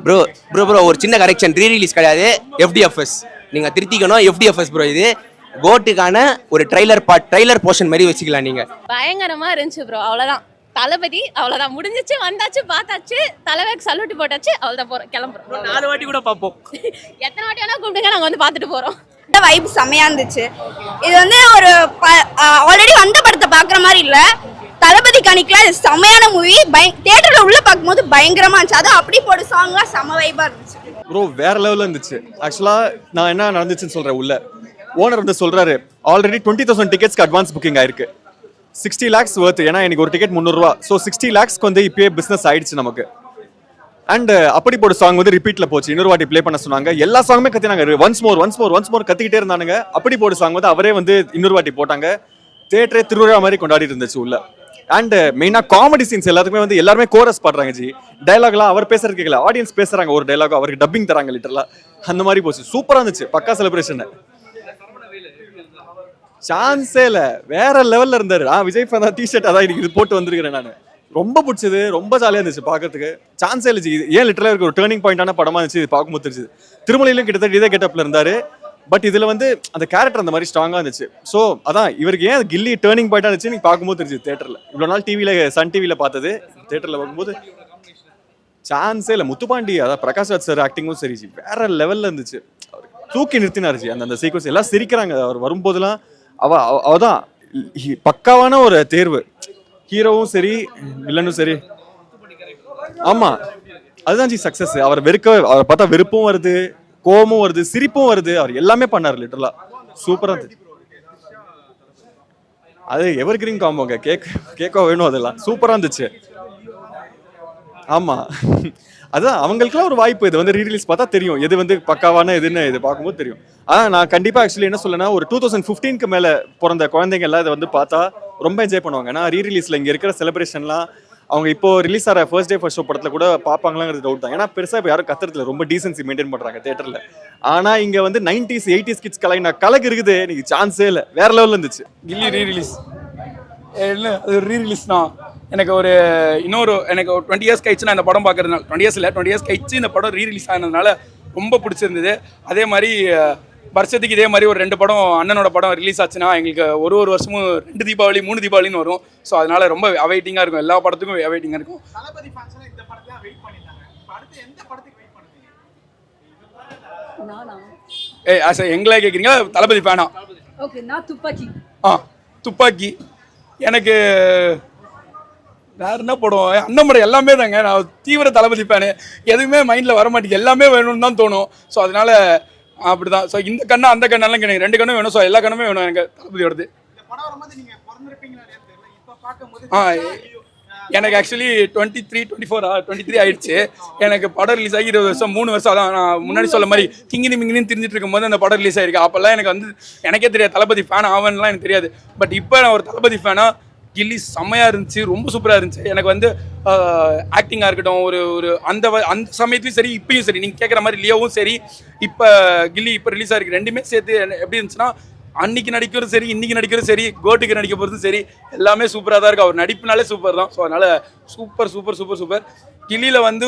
Bro bro bro ஒரு சின்ன correction, re release கிடையாது, எஃப்டிஎஃப்எஸ். நீங்கள் திருத்திக்கணும், எஃப்டிஎஃப்எஸ் ப்ரோ. இது கோட்டுக்கான ஒரு ட்ரைலர் போர்ஷன் மாதிரி வச்சுக்கலாம் நீங்கள். பயங்கரமா இருந்துச்சு ப்ரோ. அவ்வளோதான் தளபதி, அவ்வளோதான் முடிஞ்சிச்சு, வந்தாச்சு, பார்த்தாச்சு, தலைவருக்கு சல்யூட் போட்டாச்சு, அவ்வளோதான் போகிறோம், கிளம்புறோம். 4 வாட்டி கூட பார்ப்போம். எத்தனை வாட்டி வேணா கூப்பிடுங்க, நாங்கள் வந்து பார்த்துட்டு போகிறோம். இந்த வைப் செம்மையா இருந்துச்சு. இது வந்து ஒரு ஆல்ரெடி வந்த படத்தை பார்க்குற மாதிரி இல்லை, தளபதி கணிக்கலாம். இது செம்மையான மூவி. தியேட்டர்ல உள்ள பார்க்கும்போது பயங்கரமா இருந்துச்சு. அது அப்படி போடு சாங்லாம் செம்ம வைபா இருந்துச்சு ப்ரோ. வேற லெவலில் இருந்துச்சு. ஆக்சுவலாக நான் என்ன நடந்துச்சுன்னு சொல்கிறேன். உள்ள ஓனர் வந்து சொல்கிறாரு, ஆல்ரெடி 20,000 டிக்கெட்ஸ்க்கு அட்வான்ஸ் புக்கிங் ஆயிருக்கு. 60 lakhs worth. ஏன்னா எனக்கு ஒரு டிக்கெட் 300 ரூபா. ஸோ 60 lakhsக்கு வந்து இப்போயே பிஸ்னஸ் ஆயிடுச்சு நமக்கு. அண்ட் அப்படி போட சாங் வந்து ரிப்பீட்ல போச்சு. இன்னொரு வாட்டி ப்ளே பண்ண சொன்னாங்க. எல்லா சாங்குமே கத்தினாங்க, ஒன்ஸ் மோர் கத்திக்கிட்டே இருந்தானுங்க. அப்படி போட சாங் வந்து அவரே வந்து இன்னொரு வாட்டி போட்டாங்க. தியேட்டரே திருவிழா மாதிரி கொண்டாடி இருந்துச்சு உள்ள. அண்ட் மெயினா காமெடி சீன்ஸ் எல்லாத்துக்குமே வந்து எல்லாருமே கோரஸ் பாடுறாங்க ஜி. டைலாக்லாம் அவர் பேசுறது கேட்கல, ஆடியன்ஸ் பேசுறாங்க. ஒரு டைலாக் அவருக்கு டப்பிங் தராங்க லிட்டரலா. அந்த மாதிரி போச்சு. சூப்பரா இருந்துச்சு. பக்கா செலிப்ரேஷன். சான்ஸே இல்ல, வேற லெவல்ல இருந்தாரு. விஜய் ஃபேன் டிஷர்ட் அதான் இது போட்டு வந்திருக்கிறேன் நான். ரொம்ப பிடிச்சது, ரொம்ப ஜாலியா இருந்துச்சு பாக்கிறதுக்கு. சான்ஸே இல்லை. இது ஏன் லிட்டரலா இருக்க ஒரு டேர்னிங் பாயிண்டான படமா இருந்துச்சு. இது பார்க்கும்போது தெரிஞ்சது. திருமலையிலும் கிட்டத்தட்ட இதே கெட்டப்ல இருந்தாரு. பட் இதுல வந்து அந்த கேரக்டர் அந்த மாதிரி ஸ்ட்ராங்கா இருந்துச்சு. ஸோ அதான் இவருக்கு ஏன் கில்லி டேர்னிங் பாயிண்டா இருந்துச்சு நீங்க பார்க்கும்போது தெரிஞ்சது. தியேட்டர்ல இவ்வளவு நாள் டிவில சன் டிவில பார்த்தது, தியேட்டர்ல பார்க்கும்போது சான்ஸே இல்லை. முத்துப்பாண்டி அதான் பிரகாஷ் ராஜ் சார் ஆக்டிங்கும் சரி, வேற லெவல்ல இருந்துச்சு. தூக்கி நிறுத்தினாரு அந்த சீக்வன்ஸ். எல்லாம் சிரிக்கிறாங்க அவர் வரும்போதெல்லாம். அவதான் பக்காவான ஒரு தேர்வு. ஹீரோவும் சரி, வில்லனும் சரி. ஆமா, அதுதான் ஜி சக்சஸ். அவரை பார்த்தா வெறுப்பும் வருது, கோபமும் வருது, சிரிப்பும் வருது. அவர் எல்லாமே பண்ணாரு லிட்டரலா. சூப்பரா இருந்துச்சு. அது எவர் கிரீன் காம்போங்க. கேட்க வேணும். அதெல்லாம் சூப்பரா இருந்துச்சு. ஆமா, அதான் அவங்களுக்குலாம் ஒரு வாய்ப்பு. இது வந்து ரீ ரிலீஸ் பார்த்தா தெரியும் எது வந்து பக்காவான எதுன்னு. இது பார்க்கும்போது தெரியும். நான் கண்டிப்பா ஆக்சுவலி என்ன சொல்லனா, ஒரு 2015க்கு மேல பிறந்த குழந்தைங்க எல்லாம் இதை வந்து பார்த்தா ரொம்ப என்ஜாய் பண்ணுவாங்க. ஏன்னா ரீ ரிலீஸ்ல இங்க இருக்கிற செலிப்ரேஷன்லாம் அவங்க இப்போ ரிலீஸ் ஆகிற ஃபர்ஸ்ட் டே ஃபர்ஸ்ட் ஷோ படத்துல கூட பார்ப்பாங்களாங்கிறது டவுட் தான். ஏன்னா பெருசா இப்போ யாரும் கத்துறதுல ரொம்ப டீசன்சி மெயின்டைன் பண்றாங்க தியேட்டர்ல. ஆனா இங்க வந்து 90s 80s கிட்ஸ் கலக்கு இருக்குது. எனக்கு சான்ஸே இல்லை. வேற லெவல்ல இருந்துச்சு. கில்லி ரீ ரிலீஸ் என்ன, அது ரீ ரிலீஸ்னா எனக்கு ஒரு 20 இயர்ஸ் கழிச்சு நான் இந்த படம் பார்க்கறதுனால, 20 இயர்ஸ் கழிச்சு இந்த படம் ரீ ரிலீஸ் ஆனதுனால ரொம்ப பிடிச்சிருந்தது. அதே மாதிரி வருஷத்துக்கு இதே மாதிரி ஒரு 2 படம் அண்ணனோட படம் ரிலீஸ் ஆச்சுன்னா எங்களுக்கு ஒரு வருஷமும் 2 தீபாவளி 3 தீபாவளின்னு வரும். ஸோ அதனால ரொம்ப அவைட்டிங்காக இருக்கும். எல்லா படத்துக்கும் அவைட்டிங்காக இருக்கும். எங்களே கேட்குறீங்க தளபதி ஃபேனா? ஓகே, நான் துப்பாக்கி. துப்பாக்கி எனக்கு வேற என்ன படம், அண்ணன் படம் எல்லாமே தாங்க. நான் தீவிர தளபதி ஃபேனு. எதுவுமே மைண்டில் வர மாட்டேங்குது, எல்லாமே வேணும்னு தான் தோணும். ஸோ அதனால அப்படிதான். ஸோ இந்த கண்ணா அந்த கண்ணெல்லாம் எனக்கு 2 கண்ணும் வேணும். ஸோ எல்லா கண்ணுமே வேணும் எனக்கு தளபதியோடது. எனக்கு ஆக்சுவலி 23 ஆயிடுச்சு. எனக்கு படம் ரிலீஸ் ஆகி 20 வருஷம் 3 வருஷம். அதான் நான் முன்னாடி சொல்ல மாதிரி கிங்கினி மிங்கினு தெரிஞ்சிட்டு இருக்கும் போது அந்த படம் ரிலீஸ் ஆயிருக்கு. அப்போல்லாம் எனக்கு வந்து எனக்கே தெரியாது தளபதி ஃபேன் ஆவன்லாம் எனக்கு தெரியாது. பட் இப்போ நான் ஒரு தளபதி ஃபேனா. கில்லி செம்மையாக இருந்துச்சு, ரொம்ப சூப்பராக இருந்துச்சு. எனக்கு வந்து ஆக்டிங்காக இருக்கட்டும், ஒரு அந்த சமயத்துலையும் சரி, இப்பயும் சரி, நீங்கள் கேட்குற மாதிரி லியோவும் சரி, இப்போ கில்லி இப்போ ரிலீஸ் ஆகிருக்கு. ரெண்டுமே சேர்த்து எப்படி இருந்துச்சுன்னா, அன்னைக்கு நடிக்கிறதும் சரி, இன்னைக்கு நடிக்கிறதும் சரி, கோட்டுக்கு நடிக்க போகிறதும் சரி, எல்லாமே சூப்பராக தான் இருக்குது. அவர் நடிப்புனாலே சூப்பர் தான். ஸோ அதனால் சூப்பர். கில்லியில் வந்து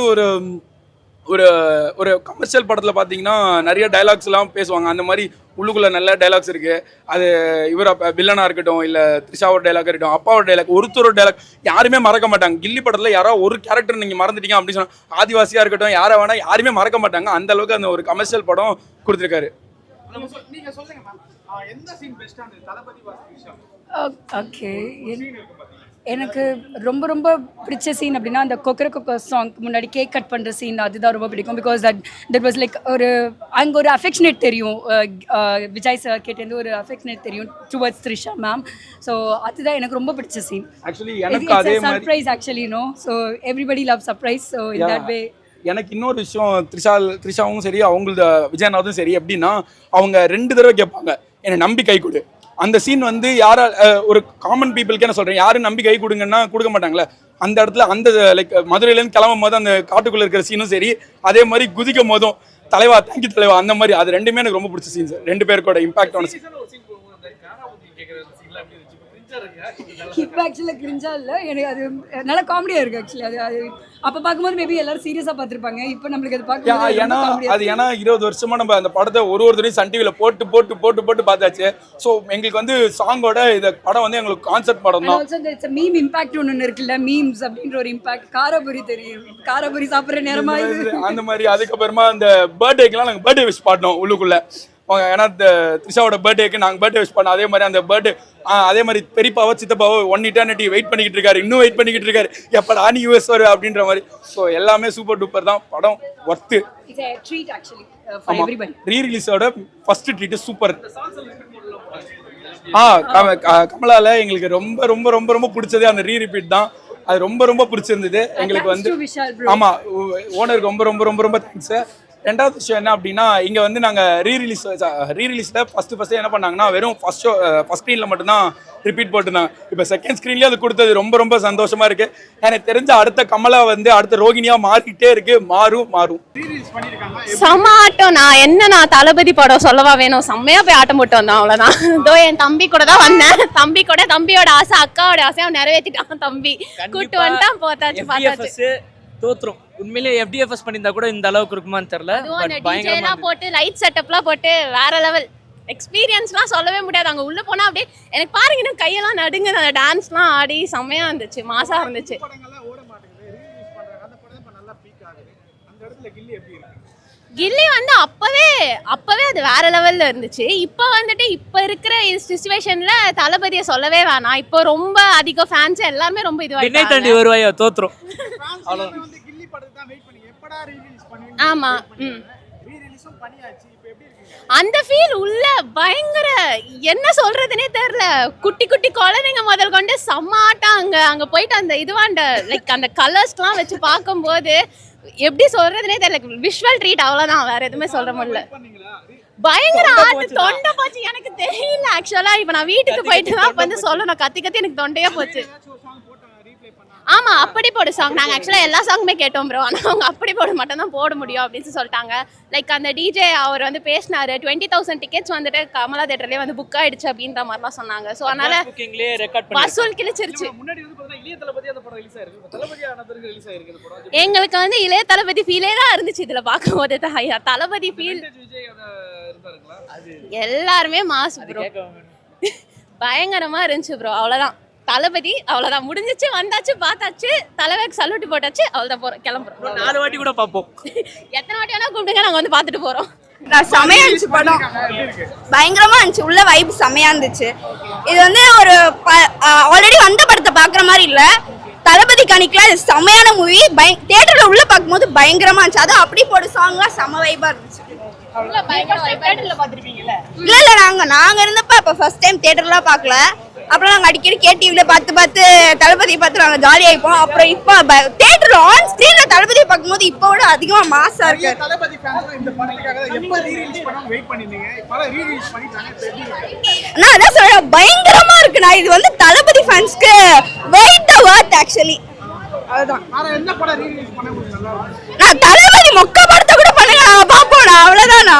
ஒரு கமர்ஷியல் படத்தில் பார்த்தீங்கன்னா நிறைய டைலாக்ஸ் எல்லாம் பேசுவாங்க. அந்த மாதிரி உள்ளுக்குள்ள நல்ல டைலாக்ஸ் இருக்குது. அது இவர் வில்லனாக இருக்கட்டும், இல்லை த்ரிஷாவோட டைலாக் இருக்கட்டும், அப்பாவோட டைலாக், ஒருத்தரோட டைலாக் யாருமே மறக்க மாட்டாங்க. கில்லி படத்தில் யாராவது ஒரு கேரக்டர் நீங்கள் மறந்துட்டீங்க அப்படின்னு சொன்னால், ஆதிவாசியாக இருக்கட்டும், யாரை வேணா யாருமே மறக்க மாட்டாங்க. அந்த அளவுக்கு அந்த ஒரு கமர்ஷியல் படம் கொடுத்துருக்காரு. ஓகே, எனக்கு ரொம்ப பிடிச்ச சீன் அப்படின்னா அந்த கொக்கர சாங்க்கு முன்னாடி கேக் கட் பண்ணுற சீன், அதுதான் ரொம்ப பிடிக்கும். பிகாஸ் தட் வாஸ் லைக் அங்கே ஒரு அஃபெக்ஷனேட் தெரியும். விஜய் சார் கேட்டேருந்து ஒரு அஃபெக்ஷனேட் தெரியும் டுவர்ட்ஸ் த்ரிஷா மேம். ஸோ அதுதான் எனக்கு ரொம்ப பிடிச்ச சீன். ஆக்சுவலி எனக்கு அதே மாதிரி surprise actually so everybody love surprise. So in that way எனக்கு இன்னொரு விஷயம், த்ரிஷாவும் சரி, அவங்களது விஜயநாதும் சரி, எப்படின்னா அவங்க 2 தடவை கேட்பாங்க என்னை நம்பி கை கொடு. அந்த சீன் வந்து யாரா ஒரு காமன் பீப்புளுக்கு என்ன சொல்கிறேன், யாரும் நம்பி கை கொடுங்கன்னா கொடுக்க மாட்டாங்களே. அந்த இடத்துல அந்த லைக் மதுரையிலேருந்து கிளம்பும் போது அந்த காட்டுக்குள்ளே இருக்கிற சீனும் சரி, அதே மாதிரி குதிக்கும் போதும் தலைவா தேங்க்யூ தலைவா, அந்த மாதிரி அது 2மே எனக்கு ரொம்ப பிடிச்ச சீன்ஸ். 2 பேருக்கோட இம்பாக்ட் ஆன சீன். இப்போ ஆக்சுவலாக கிரிஞ்சா இல்லை, எனக்கு அது நல்லா காமெடியாக இருக்குது ஆக்சுவலி. அது அப்போ பார்க்கும்போது மேபி எல்லாரும் சீரியஸாக பார்த்துருப்பாங்க. இப்போ நம்மளுக்கு அது பார்க்கும்போது ஏன்னா அது 20 வருஷமா நம்ம அந்த படத்தை ஒரு தடவையும் சன் டிவியில் போட்டு பார்த்தாச்சு. ஸோ எங்களுக்கு வந்து சாங்கோட இந்த படம் வந்து எங்களுக்கு கான்செப்ட் படம் தான். ஆல்சோ இட்ஸ் மீம் இம்பாக்ட் ஒன்று இருக்குல்ல, மீம்ஸ் அப்படின்ற ஒரு இம்பாக்ட். காரபுரி தெரியும், காரபுரி சாப்பிட்ற நேரமா இது அந்த மாதிரி. அதுக்கப்புறமா அந்த பர்த்டேக்கெல்லாம் நாங்கள் பர்த்டே விஷ் பாடினோம் உள்ளுக்குள்ள. ஏன்னா த்ரிஷாவோட பர்த்டேக்கு நாங்கள் பர்த்டே விஷ் பண்ணோம். அதே மாதிரி அந்த பர்த்டே அதே மாதிரி பெரியப்பாவோ சித்தப்பாவோ 1 eternity வெயிட் பண்ணிக்கிட்டு இருக்காரு, இன்னும் வெயிட் பண்ணிக்கிட்டு இருக்காரு, எப்படா நீ யூஎஸ் வரு அப்படின்ற மாதிரி. ஸோ எல்லாமே சூப்பர் டூப்பர் தான். படம் worth. It's a treat actually for everybody. ரீ ரிலீஸோட ஃபர்ஸ்ட் ட்ரீட் சூப்பர். கமலால எங்களுக்கு ரொம்ப ரொம்ப ரொம்ப ரொம்ப பிடிச்சது அந்த ரீ ரிப்பீட் தான். அது ரொம்ப ரொம்ப பிடிச்சிருந்தது எங்களுக்கு வந்து. ஆமா, ஓனருக்கு ரொம்ப ரொம்ப ரொம்ப ரொம்ப தேங்க்ஸ். ரெண்டாவது விஷயம் என்ன அப்படின்னா, இங்கே வந்து நாங்கள் ரீ ரிலீஸில் ஃபஸ்ட்டு என்ன பண்ணாங்கன்னா வெறும் ஃபஸ்ட் ஸ்க்ரீனில் மட்டும்தான் ரிப்பீட் போட்டுருந்தாங்க. இப்போ செகண்ட் ஸ்க்ரீன்லேயே அது கொடுத்தது ரொம்ப ரொம்ப சந்தோஷமாக இருக்குது. எனக்கு தெரிஞ்ச அடுத்த கமலா வந்து அடுத்த ரோகிணியாக மாறிக்கிட்டே இருக்குது. மாறும் செம்ம ஆட்டம். நான் தளபதி படம் சொல்லவா வேணும், செம்மையா போய் ஆட்டம் போட்டு வந்தேன், அவ்வளவுதான். இதோ என் தம்பி கூட தான் வந்தேன். தம்பியோட ஆசை, அக்காவோட ஆசை அவன் நிறைவேற்றிட்டான். தம்பி கூட்டு வந்துட்டான், பார்த்தாச்சு. தோத்துரும். உண்மையிலேயே FDFS பண்ணியிருந்தா கூட இந்த அளவுக்கு இருக்குமான்னு தெரியல. பயங்கரமா போட்டு லைட் செட்டப்லாம் போட்டு வேற லெவல் எக்ஸ்பீரியன்ஸ்லாம் சொல்லவே முடியாது. அங்கே உள்ள போனா அப்படியே எனக்கு பாருங்க, இன்னும் கையெல்லாம் நடுங்குது. அந்த டான்ஸ்லாம் ஆடி செம்மையா இருந்துச்சு, மாசா இருந்துச்சு. கில்லி வந்து அப்பவே அது வேற லெவல்ல இருந்துச்சு. இப்போ வந்துட்டு இப்போ இருக்கிற சிச்சுவேஷன்ல தளபதியை சொல்லவே வேணாம். இப்போ ரொம்ப அதிக ஃபேன்ஸ் எல்லாருமே ரொம்ப இதுவாயிட்டாங்க. வருவாயோ தோத்துரும். ஆமா, அந்த ஃபீல் உள்ள பயங்கர என்ன சொல்றதுனே தெரியல. குட்டி குட்டி குழந்தைங்க முதல் கொண்டு செம்மாட்டாங்க. அங்க போயிட்டு அந்த இதுவாண்ட லைக் அந்த கலர்ஸ்லாம் வச்சு பார்க்கும்போது எப்படி சொல்றதுனே தெரியல. விஷுவல் ட்ரீட் அவ்வளவுதான், வேற எதுவுமே சொல்ற முடியல. பயங்கர ஆட்டு தொண்டை போச்சு. எனக்கு தெரியல ஆக்சுவலா. இப்ப நான் வீட்டுக்கு போயிட்டு தான் வந்து சொல்லணும். கத்தி எனக்கு தொண்டையே போச்சு. ஆமா, அப்படி போடு சாங். நாங்க ஆக்சுவலா எல்லா சாங்குமே கேட்டோம் ப்ரோ. ஆனா அவங்க அப்படி போட மட்டும் தான் போட முடியும் அப்படின்னு சொல்லிட்டாங்க. லைக் அந்த டிஜே அவர் வந்து பேசினாரு, 20,000 டிக்கெட்ஸ் வந்துட்டு கமலா தியேட்டர்லயே வந்து புக் ஆயிடுச்சு அப்படின்ற மாதிரிலாம் சொன்னாங்க. ஸோ அதனால வசூல் கிழிச்சிருச்சு. எங்களுக்கு வந்து இளைய தளபதி ஃபீலே தான் இருந்துச்சு இதுல பார்க்கும்போது. தளபதி ஃபீல் எல்லாருமே மாஸ் ப்ரோ, பயங்கரமா இருந்துச்சு ப்ரோ. அவ்வளவுதான் தளபதி, அவ்வளவுதான் முடிஞ்சிச்சு, வந்தாச்சு, பார்த்தாச்சு, தலைவருக்கு சல்யூட் போட்டாச்சு, அவ்வளவுதான் போறோம், கிளம்புறோம். 4 வாட்டி கூட பார்ப்போம். எத்தனை வாட்டி வேணா கூப்பிடுங்க, நாங்க வந்து பார்த்துட்டு போறோம். செமையா இருந்துச்சு படம், பயங்கரமா இருந்துச்சு. உள்ள வைப் செமையா இருந்துச்சு. இது வந்து ஒரு ஆல்ரெடி வந்த படத்தை பாக்குற மாதிரி இல்ல, தளபதி கணிக்கலாம். இது செமையான மூவி. தியேட்டர்ல உள்ள பார்க்கும்போது பயங்கரமா இருந்துச்சு. அது அப்படி போட சாங்லாம் செம வைபா இருந்துச்சு. இல்ல நாங்க இருந்தப்ப அப்ப ஃபர்ஸ்ட் டைம் தியேட்டர்ல பார்க்கல. அப்புறம் நாங்க அடிக்கடி கேடிவில பார்த்து தளபதி பார்த்து நாங்க ஜாலியா இருப்போம். அப்புறம் இப்ப தியேட்டர்ல ஆன் ஸ்கிரீன்ல தளபதி பார்க்கும்போது இப்ப விட அதிகமா மாசா இருக்கு. தளபதி ஃபேன்ஸ் இந்த படத்துக்காக எப்ப ரீ ரிலீஸ் பண்ணனும் வெயிட் பண்ணிருந்தீங்க. இப்ப ரீ ரிலீஸ் பண்ணிட்டாங்க. நான் அதான் சொல்றேன், பயங்கரமா இருக்கு. நான் இது வந்து தளபதி ஃபேன்ஸ்க்கு வெயிட் தி வர்த் ஆக்சுவலி. அதுதான். வேற என்ன படம் ரீ ரிலீஸ் பண்ண முடியும் நல்லா? நான் தளபதி மொக்க படத்தை கூட பண்ணுங்க, நாங்க பாப்போம். அவ்வளவுதானா?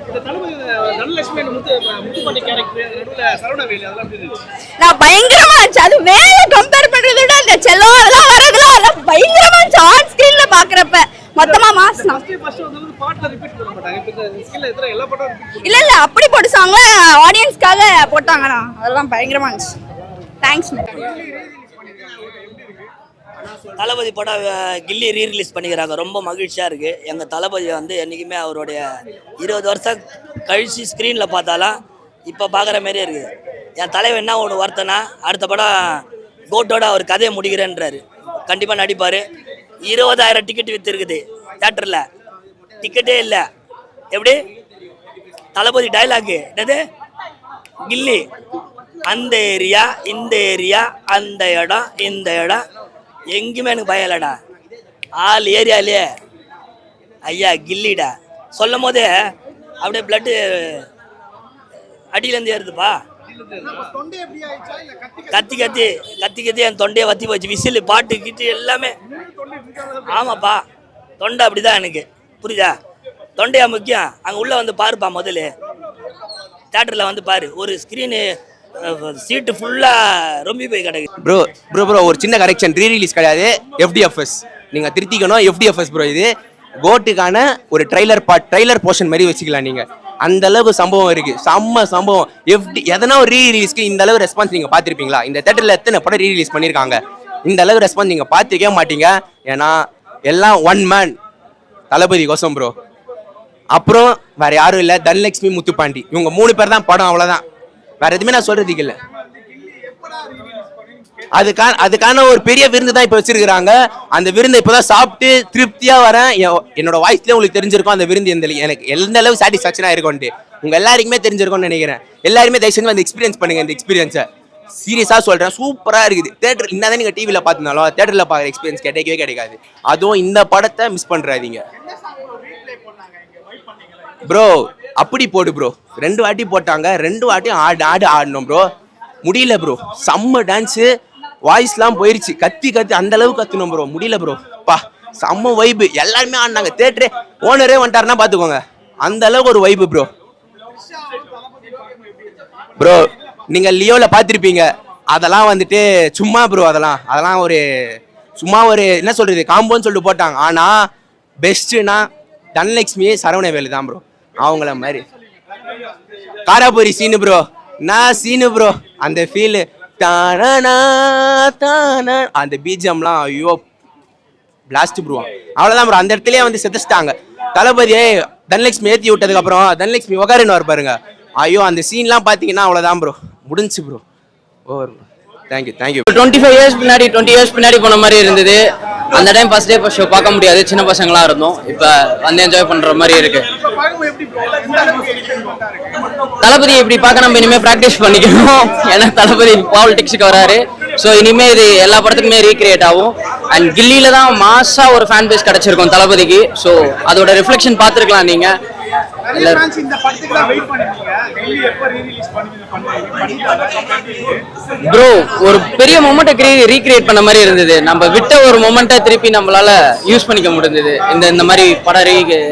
இந்த தளபதி தனலட்சுமி முத்து பண்ணி கேரக்டர் நடுவுல சரவணவேலி அதெல்லாம் எப்படி இருந்துச்சு? நான் பயங்கரமா இருந்துச்சு. அது மேல கம்பேர் பண்றதை விட அந்த செல்லோ அதெல்லாம் வரதுலாம் பயங்கரமா இருந்துச்சு. ஆன் ஸ்கிரீன்ல பாக்குறப்ப மொத்தமா மாஸ் தான். ஃபர்ஸ்ட் வந்து பாட்ல ரிப்பீட் பண்ண மாட்டாங்க. இப்ப இந்த ஸ்கில்ல எத்தனை எல்லா படம் ரிப்பீட் இல்ல அப்படி போட்டு சாங்க ஆடியன்ஸ்க்காக போட்டாங்கண்ணா. அதெல்லாம் பயங்கரமா இருந்துச்சு. தேங்க்ஸ். தளபதி படம் கில்லி ரீ ரிலீஸ் பண்ணிக்கிறாங்க, ரொம்ப மகிழ்ச்சியாக இருக்குது. எங்கள் தளபதி வந்து என்றைக்குமே அவருடைய 20 வருஷம் கழிச்சு ஸ்க்ரீனில் பார்த்தாலும் இப்போ பார்க்குற மாதிரியே இருக்குது. என் தலைவன் என்ன ஒன்று வருத்தனா, அடுத்த படம் கோட்டோட அவர் கதையை முடிக்கிறேன்றாரு. கண்டிப்பாக நடிப்பார். 20,000 டிக்கெட் விற்றுருக்குது தேட்டரில், டிக்கெட்டே இல்லை. எப்படி தளபதி டைலாக்கு என்னது, கில்லி அந்த ஏரியா இந்த ஏரியா அந்த இடம் இந்த இடம் எங்கேயுமே எனக்கு பயம் இல்லைடா, ஆள் ஏரியாலே ஐயா கில்லிடா சொல்லும் போதே அப்படியே பிளட்டு அடியிலேருந்து ஏறுதுப்பா. கத்தி கத்தி கத்தி கத்தி என் தொண்டையை வத்தி போச்சு. விசில் பாட்டு கிட்டு எல்லாமே. ஆமாப்பா, தொண்டை அப்படிதான் எனக்கு, புரியுதா? தொண்டையா முக்கியம். அங்கே உள்ளே வந்து பாருப்பா, முதல்ல தேட்டரில் வந்து பாரு. ஒரு ஸ்க்ரீனு சீட்டு ஃபுல்லாக ரொம்பி போய் கிடக்கு. ப்ரோ ப்ரோ ப்ரோ ஒரு சின்ன கரெக்ஷன், ரீ ரிலீஸ் கிடையாது, எஃப்டிஎஃப்எஸ். நீங்கள் திருத்திக்கணும், எஃப்டிஎஃப்எஸ் ப்ரோ. இது கோட்டுக்கான ஒரு ட்ரைலர் போர்ஷன் மாதிரி வச்சுக்கலாம் நீங்கள். அந்த அளவுக்கு சம்பவம் இருக்கு, செம்ம சம்பவம். எதனா ஒரு ரீ ரிலீஸ்க்கு இந்த அளவு ரெஸ்பான்ஸ் நீங்கள் பார்த்துருப்பீங்களா? இந்த தேட்டரில் எத்தனை படம் ரீ ரிலீஸ் பண்ணியிருக்காங்க, இந்த அளவு ரெஸ்பான்ஸ் நீங்கள் பார்த்துக்கவே மாட்டீங்க. ஏன்னா எல்லாம் ஒன் மேன் தளபதி கோசம் ப்ரோ. அப்புறம் வேற யாரும் இல்லை, தனலட்சுமி, முத்துப்பாண்டி, இவங்க 3 பேர் தான் படம், அவ்வளோதான். வேற எதுவுமே நான் சொல்றதுக்கு இல்லை. அதுக்கான ஒரு பெரிய விருந்து தான் இப்போ வச்சிருக்கிறாங்க. அந்த விருந்தை இப்போதான் சாப்பிட்டு திருப்தியா வரேன். என்னோட வாய்ஸ்லேயே உங்களுக்கு தெரிஞ்சிருக்கும் அந்த விருந்து எனக்கு எந்த அளவு சாட்டிஸ்ஃபேக்ஷனா இருக்கும்ட்டு. உங்க எல்லாருக்குமே தெரிஞ்சிருக்கும்னு நினைக்கிறேன். எல்லாருமே தயவு செஞ்சு வந்து எக்ஸ்பீரியன்ஸ் பண்ணுங்க. இந்த எக்ஸ்பீரியன்ஸை சீரியஸா சொல்றேன், சூப்பரா இருக்குது. தேட்டர் என்னதான் நீங்க டிவியில பார்த்திருந்தாலும் தேட்டர்ல பார்க்குற எக்ஸ்பீரியன்ஸ் கிடைக்கவே கிடைக்காது. அதுவும் இந்த படத்தை மிஸ் பண்றாதீங்க ப்ரோ. அப்படி போடு ப்ரோ, 2 வாட்டி போட்டாங்க, 2 வாட்டியும் ஆடணும் ப்ரோ. முடியல ப்ரோ, செம்ம டான்ஸு, வாய்ஸ்லாம் போயிருச்சு, கத்தி அந்த அளவுக்கு கத்தணும் ப்ரோ. முடியல ப்ரோ, பா செம்ம வைப்பு, எல்லாருமே ஆடினாங்க. தேட்டரே ஓனரே வந்துட்டாருன்னா பார்த்துக்கோங்க, அந்த அளவுக்கு ஒரு வைப்பு ப்ரோ. ப்ரோ நீங்க லியோவில் பார்த்துருப்பீங்க, அதெல்லாம் வந்துட்டு சும்மா ப்ரோ, அதெல்லாம் ஒரு சும்மா ஒரு என்ன சொல்றது காம்போன்னு சொல்லிட்டு போட்டாங்க. ஆனால் பெஸ்ட்டுனா தனலட்சுமி, சரவணவேலு தான் ப்ரோ. அவங்கள மாதிரி காராபுரி சீனு ப்ரோ, நான் சீனு ப்ரோ. அந்த ஃபீலு அந்த பிஜிஎம்லாம் ஐயோ பிளாஸ்ட் ப்ரோ. அவ்வளோதான் ப்ரோ, அந்த இடத்துலயே வந்து செத்துச்சிட்டாங்க. தளபதியே தனலட்சுமி ஏற்றி விட்டதுக்கப்புறம் தனலட்சுமி உகாரின்னு பாருங்க, ஐயோ அந்த சீன்லாம் பார்த்தீங்கன்னா அவ்வளோதான் ப்ரோ, முடிஞ்சு bro. Over bro, thank you. 25 years பின்னாடி 20 இயர்ஸ் பின்னாடி போன மாதிரி இருந்தது. அந்த time first day first show பார்க்க முடியாது, சின்ன பசங்களாக இருந்தோம். இப்போ வந்து என்ஜாய் பண்ணுற மாதிரி இருக்கு. தளபதி இப்படி பார்க்க நம்ம இனிமேல் ப்ராக்டிஸ் பண்ணிக்கணும். ஏன்னா தளபதி பாலிடிக்ஸுக்கு வராரு. ஸோ இனிமேல் இது எல்லா படத்துக்குமே ரீக்ரியேட் ஆகும். அண்ட் கில்லியில தான் மாஸாக ஒரு ஃபேன் பேஸ் கிடச்சிருக்கும் தளபதிக்கு. ஸோ அதோட ரிஃப்ளெக்ஷன் பார்த்துருக்கலாம் நீங்கள். ப்ரோ ஒரு பெரிய மொமெண்ட்டை ரீக்ரியேட் பண்ண மாதிரி இருந்தது. நம்ம விட்ட ஒரு மொமெண்ட்டை திருப்பி நம்மளால யூஸ் பண்ணிக்க முடிஞ்சது இந்த மாதிரி படம்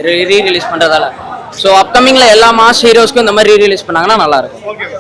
ரீ ரிலீஸ் பண்றதால. ஸோ அப்கமிங்ல எல்லா மாஸ் ஹீரோஸ்க்கும் இந்த மாதிரி ரீ ரிலீஸ் பண்ணாங்கன்னா நல்லா இருக்கும்.